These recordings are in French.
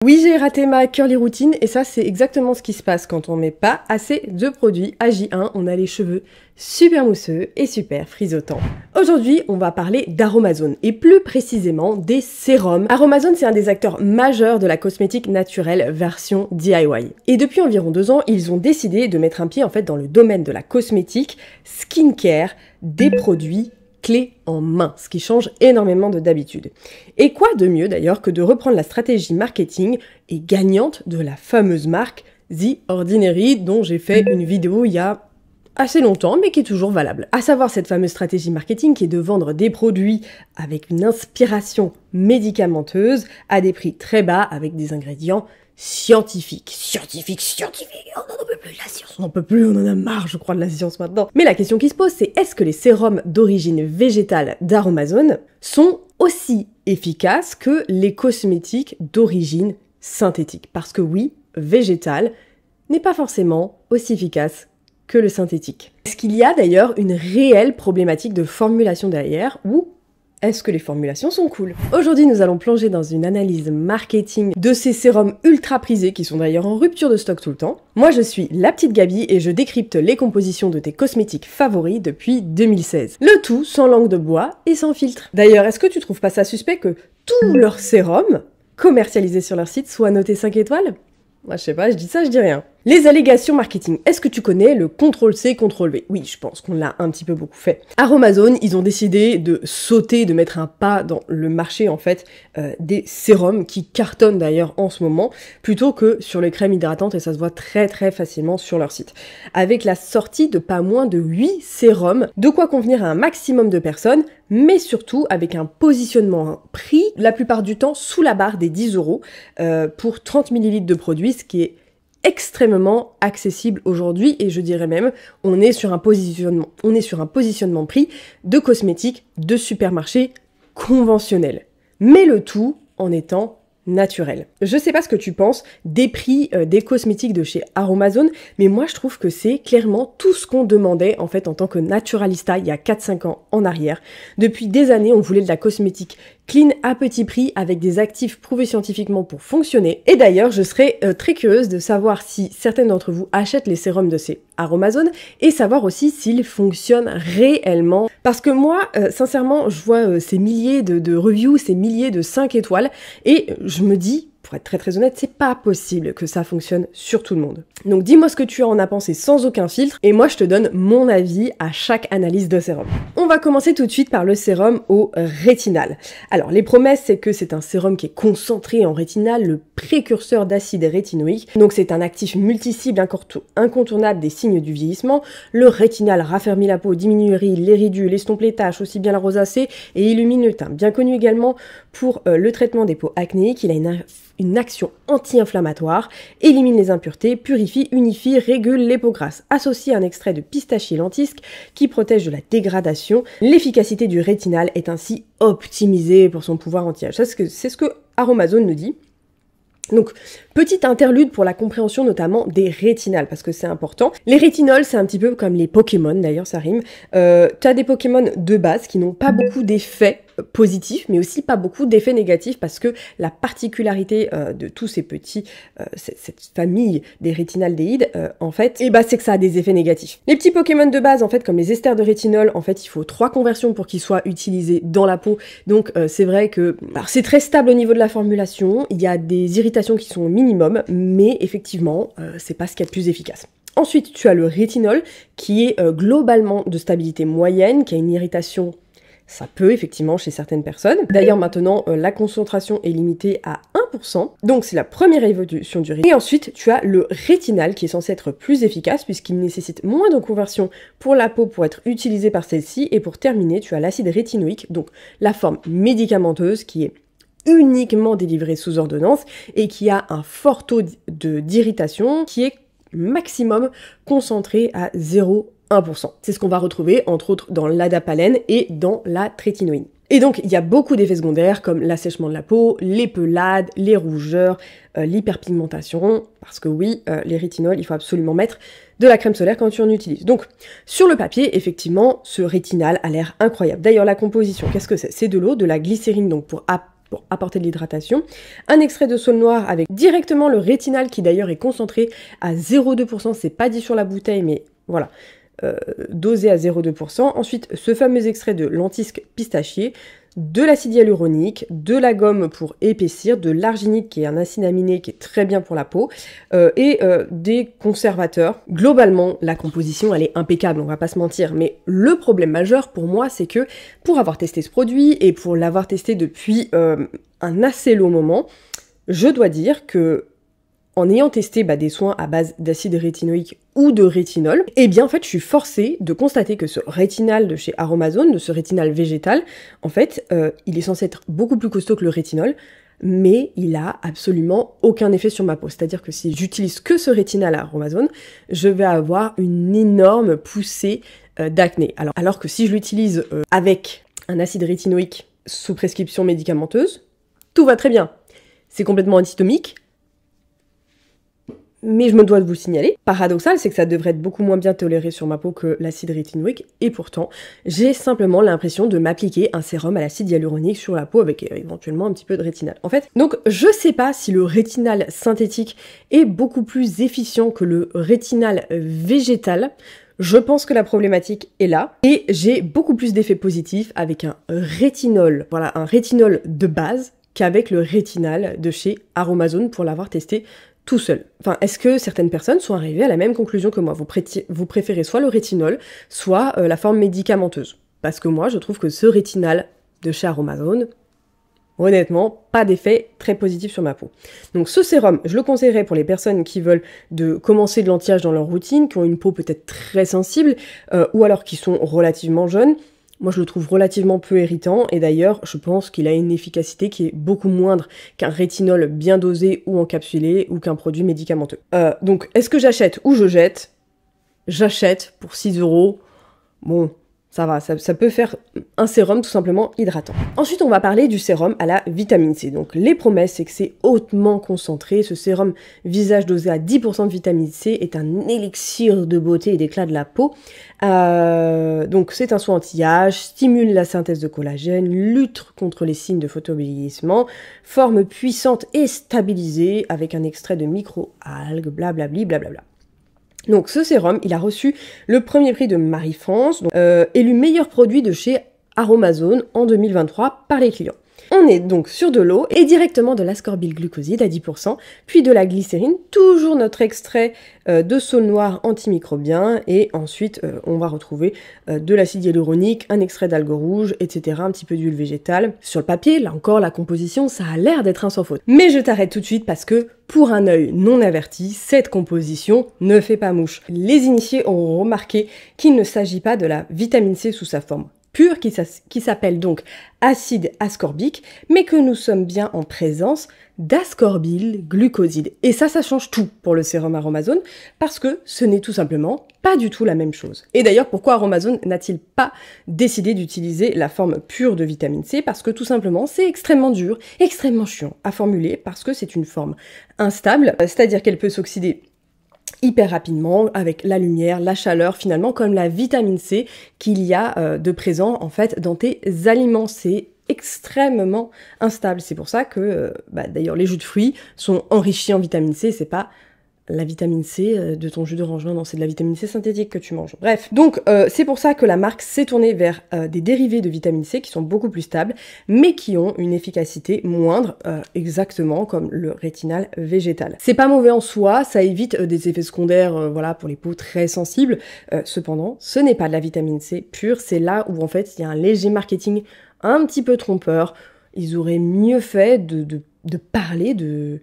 Oui, j'ai raté ma curly routine et ça c'est exactement ce qui se passe quand on met pas assez de produits à J1, on a les cheveux super mousseux et super frisotants. Aujourd'hui, on va parler d'Aromazone et plus précisément des sérums. Aromazone, c'est un des acteurs majeurs de la cosmétique naturelle version DIY. Et depuis environ 2 ans, ils ont décidé de mettre un pied en fait dans le domaine de la cosmétique, skincare, des produits clé en main, ce qui change énormément de d'habitude. Et quoi de mieux d'ailleurs que de reprendre la stratégie marketing et gagnante de la fameuse marque The Ordinary dont j'ai fait une vidéo il y a assez longtemps mais qui est toujours valable. À savoir cette fameuse stratégie marketing qui est de vendre des produits avec une inspiration médicamenteuse à des prix très bas avec des ingrédients scientifique. On n'en peut plus de la science. On n'en peut plus, on en a marre, je crois, de la science maintenant. Mais la question qui se pose, c'est est-ce que les sérums d'origine végétale d'Aromazone sont aussi efficaces que les cosmétiques d'origine synthétique? Parce que oui, végétal n'est pas forcément aussi efficace que le synthétique. Est-ce qu'il y a d'ailleurs une réelle problématique de formulation derrière ou est-ce que les formulations sont cool? Aujourd'hui, nous allons plonger dans une analyse marketing de ces sérums ultra prisés qui sont d'ailleurs en rupture de stock tout le temps. Moi, je suis la petite Gabi et je décrypte les compositions de tes cosmétiques favoris depuis 2016. Le tout sans langue de bois et sans filtre. D'ailleurs, est-ce que tu trouves pas ça suspect que tous leurs sérums commercialisés sur leur site soient notés 5 étoiles? Moi, je sais pas, je dis ça, je dis rien. Les allégations marketing. Est-ce que tu connais le CTRL-C, CTRL-V? Oui, je pense qu'on l'a un petit peu beaucoup fait. Aromazone, ils ont décidé de sauter, de mettre un pas dans le marché, en fait, des sérums qui cartonnent d'ailleurs en ce moment, plutôt que sur les crèmes hydratantes, et ça se voit très très facilement sur leur site. Avec la sortie de pas moins de 8 sérums, de quoi convenir à un maximum de personnes, mais surtout avec un positionnement prix, la plupart du temps, sous la barre des 10 € pour 30 ml de produits, ce qui est extrêmement accessible aujourd'hui et je dirais même on est sur un positionnement prix de cosmétiques de supermarché conventionnel, mais le tout en étant naturel. Je sais pas ce que tu penses des prix des cosmétiques de chez Aromazone, mais moi je trouve que c'est clairement tout ce qu'on demandait en fait en tant que naturalista il y a 4-5 ans en arrière. Depuis des années, on voulait de la cosmétique clean à petit prix avec des actifs prouvés scientifiquement pour fonctionner. Et d'ailleurs, je serais très curieuse de savoir si certaines d'entre vous achètent les sérums de ces Aromazone et savoir aussi s'ils fonctionnent réellement. Parce que moi, sincèrement, je vois ces milliers de reviews, ces milliers de 5 étoiles et je me dis, pour être très très honnête, c'est pas possible que ça fonctionne sur tout le monde. Donc dis-moi ce que tu en as pensé sans aucun filtre et moi je te donne mon avis à chaque analyse de sérum. On va commencer tout de suite par le sérum au rétinal. Alors les promesses, c'est que c'est un sérum qui est concentré en rétinal, le précurseur d'acide rétinoïque. Donc c'est un actif multicible incontournable des signes du vieillissement. Le rétinal raffermit la peau, diminue les ridules, estompe les taches, aussi bien la rosacée et illumine le teint. Bien connu également pour le traitement des peaux acnéiques, il a une action anti-inflammatoire, élimine les impuretés, purifie, unifie, régule les peaux grasses. Associé à un extrait de pistachier lentisque qui protège de la dégradation, l'efficacité du rétinal est ainsi optimisée pour son pouvoir anti-âge. C'est ce que Aromazone nous dit. Donc, petite interlude pour la compréhension notamment des rétinales, parce que c'est important. Les rétinols, c'est un petit peu comme les Pokémon, d'ailleurs ça rime. T'as des Pokémon de base qui n'ont pas beaucoup d'effets positifs, mais aussi pas beaucoup d'effets négatifs, parce que la particularité de tous ces petits, cette famille des rétinaldéhydes, en fait, c'est que ça a des effets négatifs. Les petits Pokémon de base, en fait, comme les esters de rétinol, en fait, il faut 3 conversions pour qu'ils soient utilisés dans la peau. Donc, c'est vrai que c'est très stable au niveau de la formulation, il y a des irritations qui sont au minimum, mais effectivement, c'est pas ce qu'il y a de plus efficace. Ensuite, tu as le rétinol, qui est globalement de stabilité moyenne, qui a une irritation, ça peut effectivement chez certaines personnes. D'ailleurs, maintenant, la concentration est limitée à 1%, donc c'est la première évolution du rétinol. Et ensuite, tu as le rétinal, qui est censé être plus efficace, puisqu'il nécessite moins de conversion pour la peau pour être utilisé par celle-ci. Et pour terminer, tu as l'acide rétinoïque, donc la forme médicamenteuse, qui est uniquement délivré sous ordonnance et qui a un fort taux d'irritation qui est maximum concentré à 0,1%. C'est ce qu'on va retrouver entre autres dans l'adapalène et dans la trétinoïne. Et donc, il y a beaucoup d'effets secondaires comme l'assèchement de la peau, les pelades, les rougeurs, l'hyperpigmentation, parce que oui, les rétinols, il faut absolument mettre de la crème solaire quand tu en utilises. Donc, sur le papier, effectivement, ce rétinal a l'air incroyable. D'ailleurs, la composition, qu'est-ce que c'est? C'est de l'eau, de la glycérine, donc pour pour apporter de l'hydratation, un extrait de saule noire avec directement le rétinal qui d'ailleurs est concentré à 0,2%, c'est pas dit sur la bouteille mais voilà, dosé à 0,2%. Ensuite, ce fameux extrait de lentisque pistachier, de l'acide hyaluronique, de la gomme pour épaissir, de l'arginite qui est un acide aminé qui est très bien pour la peau, et des conservateurs. Globalement, la composition elle est impeccable, on va pas se mentir, mais le problème majeur pour moi c'est que pour avoir testé ce produit et pour l'avoir testé depuis un assez long moment, je dois dire que en ayant testé des soins à base d'acide rétinoïque ou de rétinol, eh bien en fait je suis forcée de constater que ce rétinal de chez Aromazone, de ce rétinal végétal, en fait il est censé être beaucoup plus costaud que le rétinol, mais il a absolument aucun effet sur ma peau. C'est-à-dire que si j'utilise que ce rétinal à Aromazone, je vais avoir une énorme poussée d'acné. Alors que si je l'utilise avec un acide rétinoïque sous prescription médicamenteuse, tout va très bien. C'est complètement antitomique, mais je me dois de vous signaler, paradoxal, c'est que ça devrait être beaucoup moins bien toléré sur ma peau que l'acide rétinoïque, et pourtant, j'ai simplement l'impression de m'appliquer un sérum à l'acide hyaluronique sur la peau avec éventuellement un petit peu de rétinal. En fait, donc je sais pas si le rétinal synthétique est beaucoup plus efficient que le rétinal végétal. Je pense que la problématique est là, et j'ai beaucoup plus d'effets positifs avec un rétinol, voilà, un rétinol de base, qu'avec le rétinal de chez Aromazone pour l'avoir testé tout seul. Enfin, est-ce que certaines personnes sont arrivées à la même conclusion que moi? Vous préférez soit le rétinol, soit la forme médicamenteuse. Parce que moi, je trouve que ce rétinal de chez Aromazone, honnêtement, pas d'effet très positif sur ma peau. Donc ce sérum, je le conseillerais pour les personnes qui veulent commencer de l'anti-âge dans leur routine, qui ont une peau peut-être très sensible, ou alors qui sont relativement jeunes. Moi, je le trouve relativement peu irritant, et d'ailleurs, je pense qu'il a une efficacité qui est beaucoup moindre qu'un rétinol bien dosé ou encapsulé, ou qu'un produit médicamenteux. Donc, est-ce que j'achète ou je jette? J'achète pour 6 €. Bon, ça va, ça peut faire un sérum tout simplement hydratant. Ensuite, on va parler du sérum à la vitamine C. Donc, les promesses, c'est que c'est hautement concentré. Ce sérum visage dosé à 10% de vitamine C est un élixir de beauté et d'éclat de la peau. Donc, c'est un soin anti-âge, stimule la synthèse de collagène, lutte contre les signes de photovieillissement, forme puissante et stabilisée avec un extrait de micro-algues, blablabli, blablabla. Donc ce sérum, il a reçu le premier prix de Marie-France, élu meilleur produit de chez Aromazone en 2023 par les clients. On est donc sur de l'eau et directement de l'ascorbylglucoside à 10%, puis de la glycérine, toujours notre extrait de saule noire antimicrobien, et ensuite on va retrouver de l'acide hyaluronique, un extrait d'algues rouges, etc., un petit peu d'huile végétale. Sur le papier, là encore, la composition, ça a l'air d'être un sans faute. Mais je t'arrête tout de suite parce que, pour un œil non averti, cette composition ne fait pas mouche. Les initiés auront remarqué qu'il ne s'agit pas de la vitamine C sous sa forme pure, qui s'appelle donc acide ascorbique, mais que nous sommes bien en présence d'ascorbylglucoside. Et ça change tout pour le sérum Aromazone, parce que ce n'est tout simplement pas du tout la même chose. Et d'ailleurs, pourquoi Aromazone n'a-t-il pas décidé d'utiliser la forme pure de vitamine C? Parce que tout simplement, c'est extrêmement dur, extrêmement chiant à formuler, parce que c'est une forme instable, c'est-à-dire qu'elle peut s'oxyder hyper rapidement avec la lumière, la chaleur, finalement comme la vitamine C qu'il y a de présent en fait dans tes aliments. C'est extrêmement instable. C'est pour ça que d'ailleurs les jus de fruits sont enrichis en vitamine C, c'est pas la vitamine C de ton jus d'orange, non, c'est de la vitamine C synthétique que tu manges. Bref, donc c'est pour ça que la marque s'est tournée vers des dérivés de vitamine C qui sont beaucoup plus stables, mais qui ont une efficacité moindre, exactement comme le rétinal végétal. C'est pas mauvais en soi, ça évite des effets secondaires, voilà, pour les peaux très sensibles. Cependant, ce n'est pas de la vitamine C pure, c'est là où en fait il y a un léger marketing un petit peu trompeur. Ils auraient mieux fait de parler de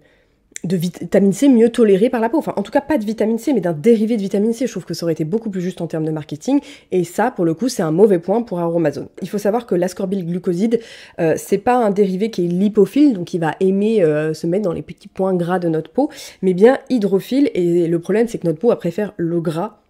vitamine C mieux tolérée par la peau. Enfin, en tout cas, pas de vitamine C, mais d'un dérivé de vitamine C. Je trouve que ça aurait été beaucoup plus juste en termes de marketing. Et ça, pour le coup, c'est un mauvais point pour Aromazone. Il faut savoir que l'ascorbylglucoside, c'est pas un dérivé qui est lipophile, donc il va aimer se mettre dans les petits points gras de notre peau, mais bien hydrophile. Et le problème, c'est que notre peau, elle préfère le gras,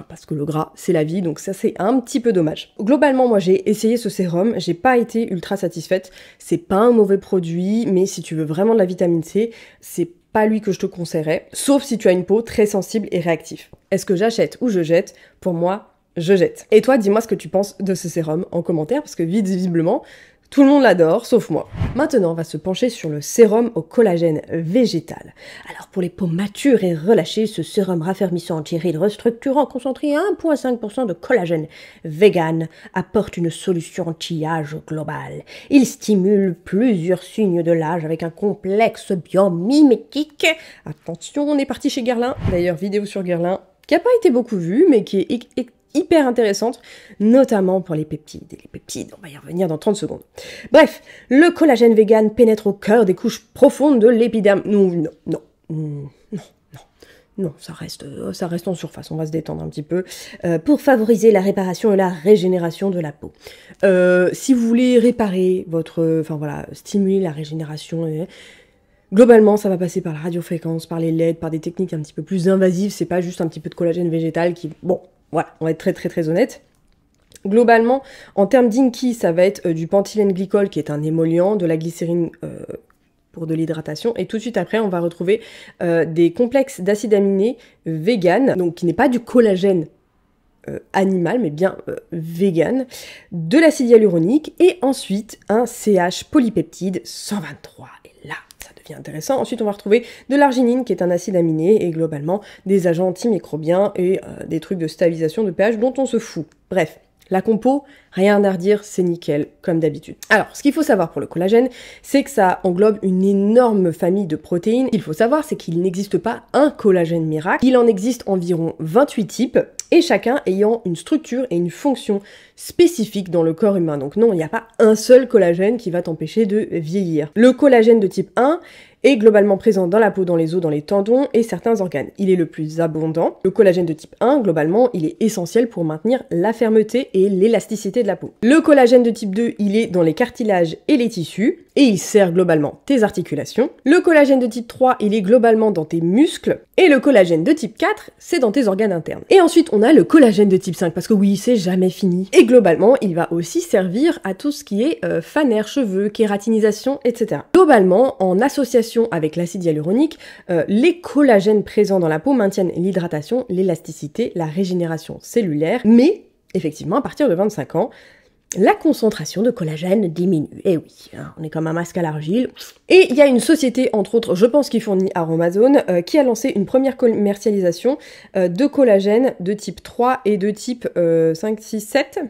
parce que le gras, c'est la vie, donc ça, c'est un petit peu dommage. Globalement, moi, j'ai essayé ce sérum, j'ai pas été ultra satisfaite. C'est pas un mauvais produit, mais si tu veux vraiment de la vitamine C, c'est pas lui que je te conseillerais, sauf si tu as une peau très sensible et réactive. Est-ce que j'achète ou je jette? Pour moi, je jette. Et toi, dis-moi ce que tu penses de ce sérum en commentaire, parce que visiblement, Tout le monde l'adore, sauf moi. Maintenant, on va se pencher sur le sérum au collagène végétal. Alors, pour les peaux matures et relâchées, ce sérum raffermissant, anti-rides, restructurant, concentré à 1,5% de collagène vegan apporte une solution anti-âge globale. Il stimule plusieurs signes de l'âge avec un complexe biomimétique. Attention, on est parti chez Guerlain. D'ailleurs, vidéo sur Guerlain, qui n'a pas été beaucoup vue, mais qui est hyper intéressante, notamment pour les peptides. Et les peptides, on va y revenir dans 30 secondes. Bref, le collagène vegan pénètre au cœur des couches profondes de l'épiderme. Non, ça reste en surface, on va se détendre un petit peu, pour favoriser la réparation et la régénération de la peau. Si vous voulez réparer stimuler la régénération, globalement, ça va passer par la radiofréquence, par les LED, par des techniques un petit peu plus invasives, c'est pas juste un petit peu de collagène végétal qui... Bon, voilà, on va être très honnête. Globalement, en termes d'INKI, ça va être du pentylène glycol qui est un émollient, de la glycérine pour de l'hydratation, et tout de suite après, on va retrouver des complexes d'acides aminés vegan, donc qui n'est pas du collagène animal, mais bien vegan, de l'acide hyaluronique, et ensuite un CH polypeptide 123. Et là, ça devient intéressant. Ensuite, on va retrouver de l'arginine, qui est un acide aminé, et globalement, des agents antimicrobiens et des trucs de stabilisation de pH dont on se fout. Bref, la compo, rien à redire, c'est nickel, comme d'habitude. Alors, ce qu'il faut savoir pour le collagène, c'est que ça englobe une énorme famille de protéines. Ce qu'il faut savoir, c'est qu'il n'existe pas un collagène miracle. Il en existe environ 28 types, et chacun ayant une structure et une fonction spécifiques dans le corps humain. Donc non, il n'y a pas un seul collagène qui va t'empêcher de vieillir. Le collagène de type 1 est globalement présent dans la peau, dans les os, dans les tendons et certains organes. Il est le plus abondant. Le collagène de type 1, globalement, il est essentiel pour maintenir la fermeté et l'élasticité de la peau. Le collagène de type 2, il est dans les cartilages et les tissus, et il sert globalement tes articulations. Le collagène de type 3, il est globalement dans tes muscles, et le collagène de type 4, c'est dans tes organes internes. Et ensuite, on a le collagène de type 5, parce que oui, c'est jamais fini. Et globalement, il va aussi servir à tout ce qui est fanère, cheveux, kératinisation, etc. Globalement, en association avec l'acide hyaluronique, les collagènes présents dans la peau maintiennent l'hydratation, l'élasticité, la régénération cellulaire, mais effectivement, à partir de 25 ans, la concentration de collagène diminue. Et oui, hein, on est comme un masque à l'argile. Et il y a une société, entre autres, je pense qui fournit Aromazone, qui a lancé une première commercialisation de collagène de type 3 et de type 5, 6, 7,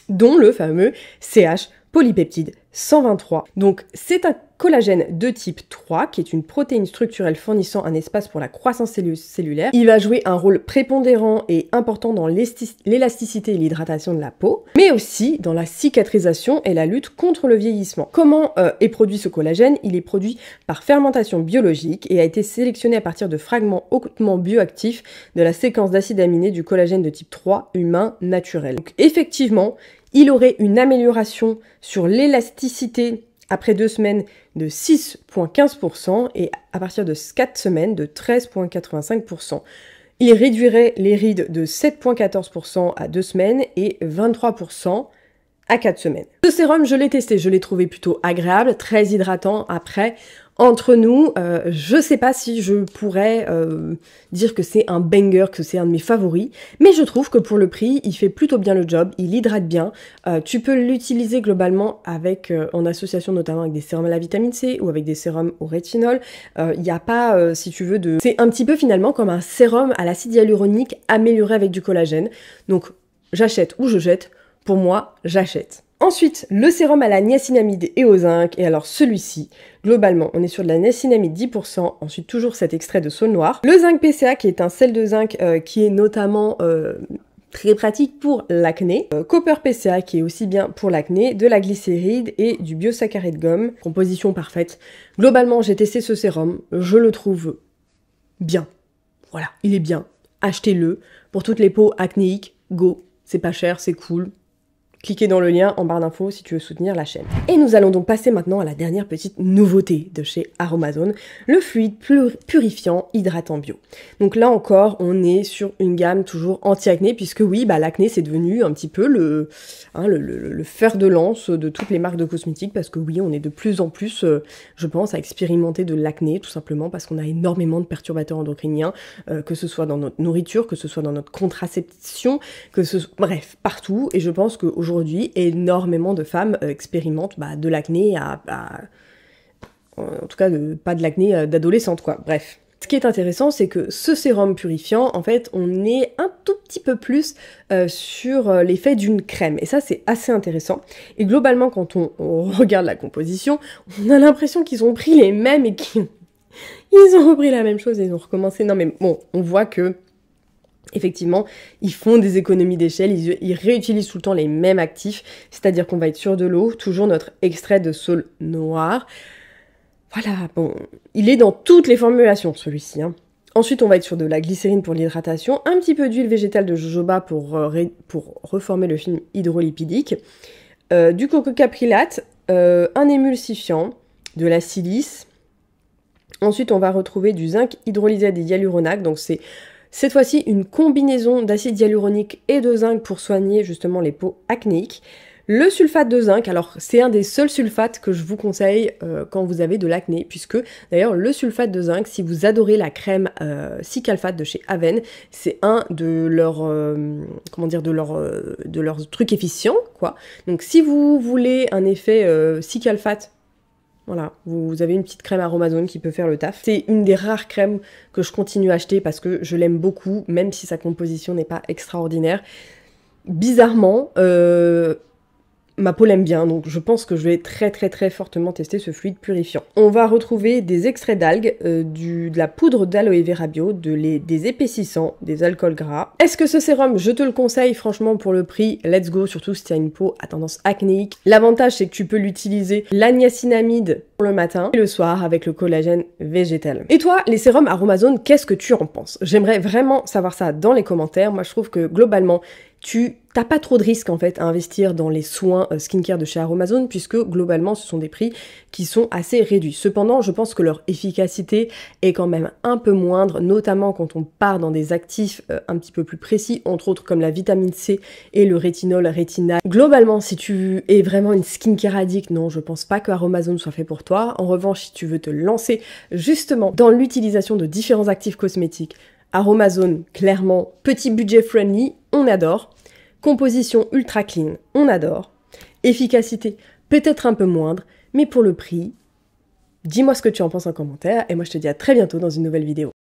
dont le fameux CH polypeptide 123. Donc c'est un collagène de type 3, qui est une protéine structurelle fournissant un espace pour la croissance cellulaire. Il va jouer un rôle prépondérant et important dans l'élasticité et l'hydratation de la peau, mais aussi dans la cicatrisation et la lutte contre le vieillissement. Comment est produit ce collagène? Il est produit par fermentation biologique et a été sélectionné à partir de fragments hautement bioactifs de la séquence d'acides aminés du collagène de type 3 humain naturel. Donc effectivement, il aurait une amélioration sur l'élasticité après 2 semaines de 6,15% et à partir de 4 semaines de 13,85%. Il réduirait les rides de 7,14% à 2 semaines et 23% à 4 semaines. Ce sérum, je l'ai testé, je l'ai trouvé plutôt agréable, très hydratant. Après, entre nous, je sais pas si je pourrais dire que c'est un banger, que c'est un de mes favoris, mais je trouve que pour le prix, il fait plutôt bien le job, il hydrate bien. Tu peux l'utiliser globalement avec, en association notamment avec des sérums à la vitamine C ou avec des sérums au rétinol. Il n'y a pas, si tu veux, c'est un petit peu finalement comme un sérum à l'acide hyaluronique amélioré avec du collagène. Donc j'achète ou je jette. Pour moi, j'achète. Ensuite, le sérum à la niacinamide et au zinc, et alors celui-ci, globalement, on est sur de la niacinamide 10%, ensuite toujours cet extrait de saule noire. Le zinc PCA, qui est un sel de zinc qui est notamment très pratique pour l'acné. Copper PCA, qui est aussi bien pour l'acné, de la glycéride et du biosaccharide gomme, composition parfaite. Globalement, j'ai testé ce sérum, je le trouve bien. Voilà, il est bien. Achetez-le. Pour toutes les peaux acnéiques, go. C'est pas cher, c'est cool. Cliquez dans le lien en barre d'infos si tu veux soutenir la chaîne. Et nous allons donc passer maintenant à la dernière petite nouveauté de chez Aromazone, le fluide purifiant hydratant bio. Donc là encore, on est sur une gamme toujours anti-acné, puisque oui, l'acné c'est devenu un petit peu le fer de lance de toutes les marques de cosmétiques, parce que oui, on est de plus en plus, je pense, à expérimenter de l'acné, tout simplement parce qu'on a énormément de perturbateurs endocriniens, que ce soit dans notre nourriture, que ce soit dans notre contraception, bref, partout, et je pense qu'aujourd'hui, aujourd'hui, énormément de femmes expérimentent de l'acné en tout cas pas de l'acné d'adolescente quoi, bref. Ce qui est intéressant, c'est que ce sérum purifiant, en fait, on est un tout petit peu plus sur l'effet d'une crème. Et ça, c'est assez intéressant. Et globalement, quand on regarde la composition, on a l'impression qu'ils ont pris les mêmes et qu'ils ont repris la même chose et ils ont recommencé. Non mais bon, on voit que effectivement, ils font des économies d'échelle, ils réutilisent tout le temps les mêmes actifs, c'est-à-dire qu'on va être sur de l'eau, toujours notre extrait de saule noir. Voilà, bon, il est dans toutes les formulations, celui-ci. Hein. Ensuite, on va être sur de la glycérine pour l'hydratation, un petit peu d'huile végétale de jojoba pour reformer le film hydrolipidique, du coco caprylate, un émulsifiant, de la silice. Ensuite, on va retrouver du zinc hydrolysé à des hyaluronaques, donc c'est cette fois-ci une combinaison d'acide hyaluronique et de zinc pour soigner justement les peaux acnéiques. Le sulfate de zinc, alors c'est un des seuls sulfates que je vous conseille quand vous avez de l'acné, puisque d'ailleurs le sulfate de zinc, si vous adorez la crème Cicalfate de chez Aven, c'est un de leurs de leurs trucs efficients quoi. Donc si vous voulez un effet Cicalfate, voilà, vous avez une petite crème Aromazone qui peut faire le taf. C'est une des rares crèmes que je continue à acheter parce que je l'aime beaucoup, même si sa composition n'est pas extraordinaire. Bizarrement, ma peau l'aime bien, donc je pense que je vais très fortement tester ce fluide purifiant. On va retrouver des extraits d'algues, de la poudre d'aloe vera bio, des épaississants, des alcools gras. Est-ce que ce sérum, je te le conseille franchement pour le prix, let's go, surtout si tu as une peau à tendance acnéique. L'avantage c'est que tu peux l'utiliser la niacinamide pour le matin et le soir avec le collagène végétal. Et toi, les sérums Aromazone, qu'est-ce que tu en penses? J'aimerais vraiment savoir ça dans les commentaires. Moi je trouve que globalement, tu n'as pas trop de risques en fait à investir dans les soins skincare de chez Aromazone puisque globalement ce sont des prix qui sont assez réduits. Cependant, je pense que leur efficacité est quand même un peu moindre, notamment quand on part dans des actifs un petit peu plus précis, entre autres comme la vitamine C et le rétinol rétinal. Globalement, si tu es vraiment une skincare addict, non, je pense pas que Aromazone soit fait pour toi. En revanche, si tu veux te lancer justement dans l'utilisation de différents actifs cosmétiques, Aromazone, clairement, petit budget friendly, on adore. Composition ultra clean, on adore. Efficacité, peut-être un peu moindre, mais pour le prix, dis-moi ce que tu en penses en commentaire, et moi je te dis à très bientôt dans une nouvelle vidéo.